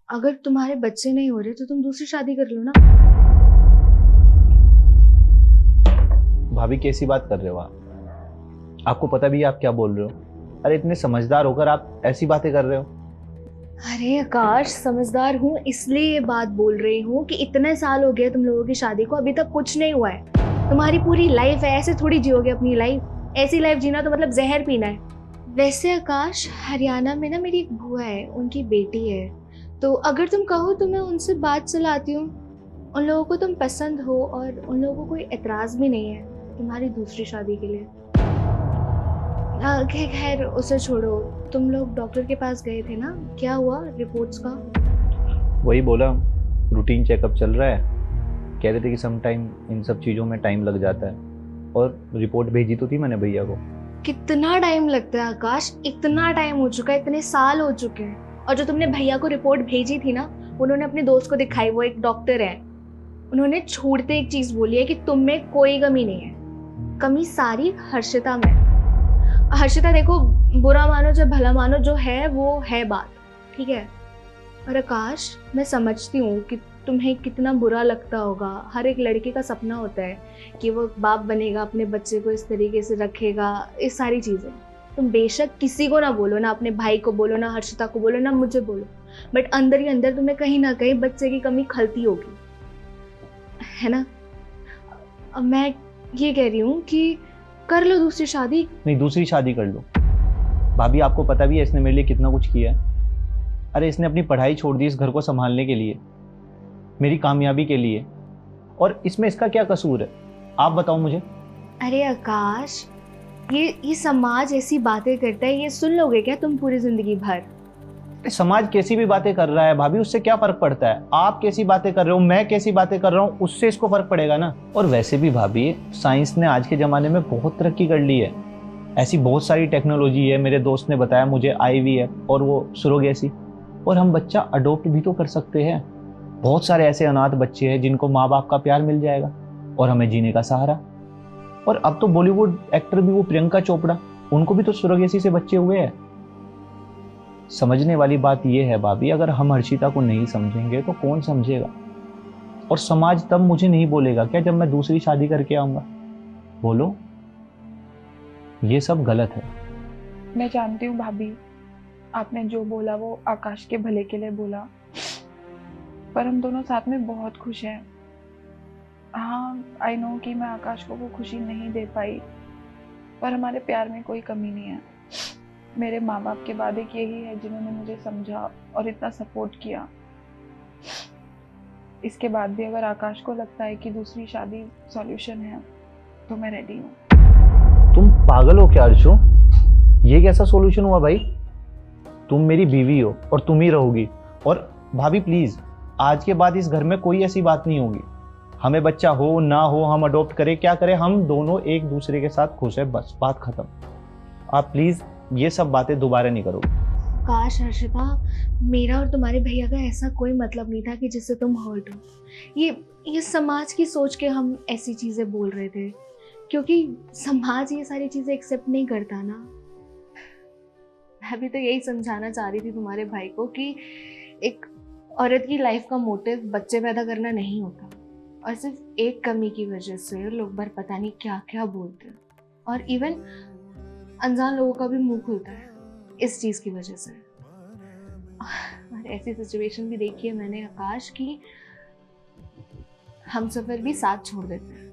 अगर तुम्हारे बच्चे नहीं हो रहे तो तुम दूसरी शादी कर लो ना। भाभी कैसी बात कर रहे हो आप? आपको पता भी है आप क्या बोल रहे हो? अरे इतने समझदार होकर आप ऐसी बातें कर रहे हो? अरे आकाश, समझदार हूँ इसलिए ये बात बोल रही हूँ कि इतने साल हो गए तुम लोगों की शादी को, अभी तक कुछ नहीं हुआ है। तुम्हारी पूरी लाइफ है, ऐसे थोड़ी जियोगे अपनी लाइफ। ऐसी लाइफ जीना तो मतलब जहर पीना है। वैसे आकाश, हरियाणा में ना मेरी एक बुआ है, उनकी बेटी है। तो अगर तुम कहो तो मैं उनसे बात चलाती हूँ। उन लोगों को तुम पसंद हो और उन लोगों को कोई एतराज भी नहीं है तुम्हारी दूसरी शादी के लिए। खैर उसे छोड़ो। तुम लोग डॉक्टर के पास गए थे ना, क्या हुआ रिपोर्ट्स का? वही बोला, रूटीन चेकअप चल रहा है। कह रहे थे कि सम टाइम इन सब चीज़ों में टाइम लग जाता है, और रिपोर्ट भेजी तो थी मैंने भैया को। कितना टाइम लगता है आकाश? इतना टाइम हो चुका है, इतने साल हो चुके हैं। और जो तुमने भैया को रिपोर्ट भेजी थी ना, उन्होंने अपने दोस्त को दिखाई, वो एक डॉक्टर है। उन्होंने छोड़ते एक चीज बोली है कि तुम में कोई कमी नहीं है, कमी सारी हर्षिता में। हर्षिता देखो, बुरा मानो चाहे भला मानो, जो है वो है बात, ठीक है। और आकाश, मैं समझती हूँ कि तुम्हें कितना बुरा लगता होगा। हर एक लड़के का सपना होता है कि वो बाप बनेगा, अपने बच्चे को इस तरीके से रखेगा, ये सारी चीज़ें। तुम बेशक किसी को ना बोलो, ना अपने भाई को बोलो, ना हर्षिता को बोलो, ना मुझे बोलो, बट अंदर ही अंदर तुम्हें कहीं ना कहीं बच्चे की कमी खलती होगी, है ना? अब मैं ये कह रही हूँ कि कर लो दूसरी शादी। नहीं, दूसरी शादी कर लो। भाभी आपको पता भी है इसने मेरे लिए कितना कुछ किया है। अरे इसने अपनी पढ़ाई छोड़ दी इस घर को संभालने के लिए, मेरी कामयाबी के लिए। और इसमें इसका क्या कसूर है, आप बताओ मुझे। अरे आकाश, ये समाज ऐसी बातें करता है, ये सुन लोगे क्या तुम पूरी जिंदगी भर? समाज कैसी भी बातें कर रहा है भाभी, उससे क्या फर्क पड़ता है? आप कैसी बातें कर रहे हो, मैं कैसी बातें कर रहा हूँ, उससे इसको फर्क पड़ेगा ना। और वैसे भी भाभी, साइंस ने आज के जमाने में बहुत तरक्की कर ली है। ऐसी बहुत सारी टेक्नोलॉजी है, मेरे दोस्त ने बताया मुझे, IVF और वो सुरोगेसी। और हम बच्चा अडोप्ट भी तो कर सकते हैं। बहुत सारे ऐसे अनाथ बच्चे हैं जिनको माँ बाप का प्यार मिल जाएगा और हमें जीने का सहारा। और अब तो बॉलीवुड एक्टर भी, वो प्रियंका चोपड़ा, उनको भी तो सुरोगेसी से बच्चे हुए हैं। समझने वाली बात यह है भाभी, अगर हम हर्षिता को नहीं समझेंगे तो कौन समझेगा? और समाज तब मुझे नहीं बोलेगा क्या जब मैं दूसरी शादी करके आऊंगा? बोलो, ये सब गलत है। मैं जानती हूँ भाभी, आपने जो बोला वो आकाश के भले के लिए बोला, पर हम दोनों साथ में बहुत खुश हैं। हाँ, आई नो कि मैं आकाश को वो खुशी नहीं दे पाई, पर हमारे प्यार में कोई कमी नहीं है। मेरे माँ बाप के बाद एक यही है जिन्होंने मुझे समझा और इतना सपोर्ट किया। इसके बाद भी अगर आकाश को लगता है कि दूसरी शादी सॉल्यूशन है तो मैं रेडी हूँ। तुम पागल हो क्या अर्शु? ये कैसा सॉल्यूशन हुआ भाई? तुम मेरी बीवी हो और तुम ही रहोगी। और भाभी प्लीज, आज के बाद इस घर में कोई ऐसी बात नहीं होगी। हमें बच्चा हो ना हो, हम अडॉप्ट करें क्या करें, हम दोनों एक दूसरे के साथ खुश है, बस बात खत्म। आप प्लीज ये सब बातें दोबारा नहीं करो। काश हर्षिता, मेरा और तुम्हारे भैया का ऐसा कोई मतलब नहीं था कि जिससे तुम हर्ट हो। ये समाज की सोच के हम ऐसी चीजें बोल रहे थे, क्योंकि समाज ये सारी चीजें एक्सेप्ट नहीं करता ना। मैं भी तो यही समझाना चाह रही थी तुम्हारे भाई को कि एक औरत की लाइफ का मोटिव बच्चे पैदा करना नहीं होता, और सिर्फ एक कमी की वजह से लोग बार पता नहीं क्या क्या बोलते हैं, और इवन अनजान लोगों का भी मुंह खुलता है इस चीज की वजह से। और ऐसी सिचुएशन भी देखी है मैंने आकाश की, हम सफर भी साथ छोड़ देते हैं।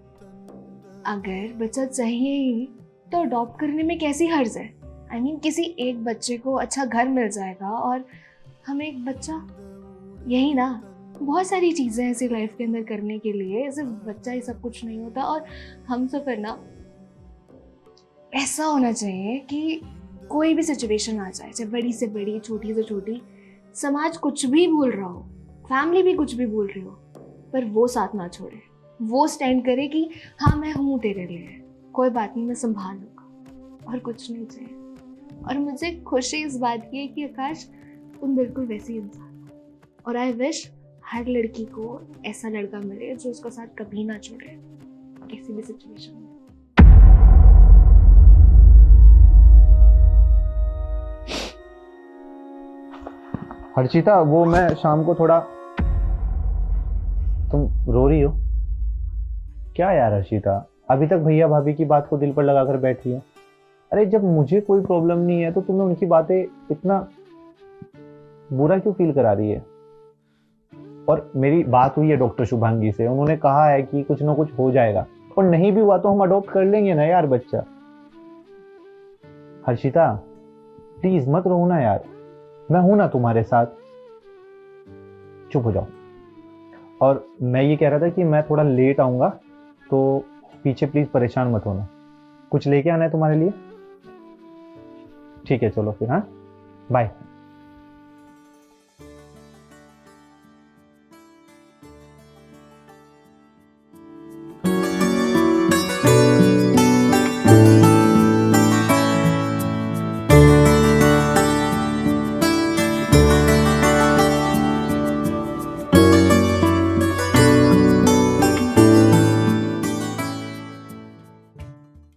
अगर बच्चा चाहिए ही तो अडॉप्ट करने में कैसी हर्ज है? आई मीन, किसी एक बच्चे को अच्छा घर मिल जाएगा और हमें एक बच्चा, यही ना। बहुत सारी चीजें ऐसी लाइफ के अंदर करने के लिए, सिर्फ बच्चा ही सब कुछ नहीं होता। और हम सफर ना ऐसा होना चाहिए कि कोई भी सिचुएशन आ जाए, चाहे बड़ी से बड़ी, छोटी से छोटी, समाज कुछ भी बोल रहा हो, फैमिली भी कुछ भी बोल रही हो, पर वो साथ ना छोड़े। वो स्टैंड करे कि हाँ मैं हूँ तेरे लिए, कोई बात नहीं, मैं संभाल लूँगा, और कुछ नहीं चाहिए। और मुझे खुशी इस बात की है कि आकाश, तुम बिल्कुल वैसे ही इंसान हो। और आई विश हर लड़की को ऐसा लड़का मिले जो उसका साथ कभी ना छोड़े किसी भी सिचुएशन में। हर्षिता, वो मैं शाम को थोड़ा। तुम रो रही हो क्या यार हर्षिता? अभी तक भैया भाभी की बात को दिल पर लगाकर बैठी हो। अरे जब मुझे कोई प्रॉब्लम नहीं है तो तुम्हें उनकी बातें इतना बुरा क्यों फील करा रही है? और मेरी बात हुई है डॉक्टर शुभांगी से, उन्होंने कहा है कि कुछ ना कुछ हो जाएगा, और नहीं भी हुआ तो हम अडॉप्ट कर लेंगे ना यार बच्चा। हर्षिता प्लीज मत रो ना यार, मैं हूं ना तुम्हारे साथ। चुप हो जाओ। और मैं ये कह रहा था कि मैं थोड़ा लेट आऊंगा, तो पीछे प्लीज परेशान मत होना। कुछ लेके आना है तुम्हारे लिए? ठीक है चलो फिर, हाँ बाय।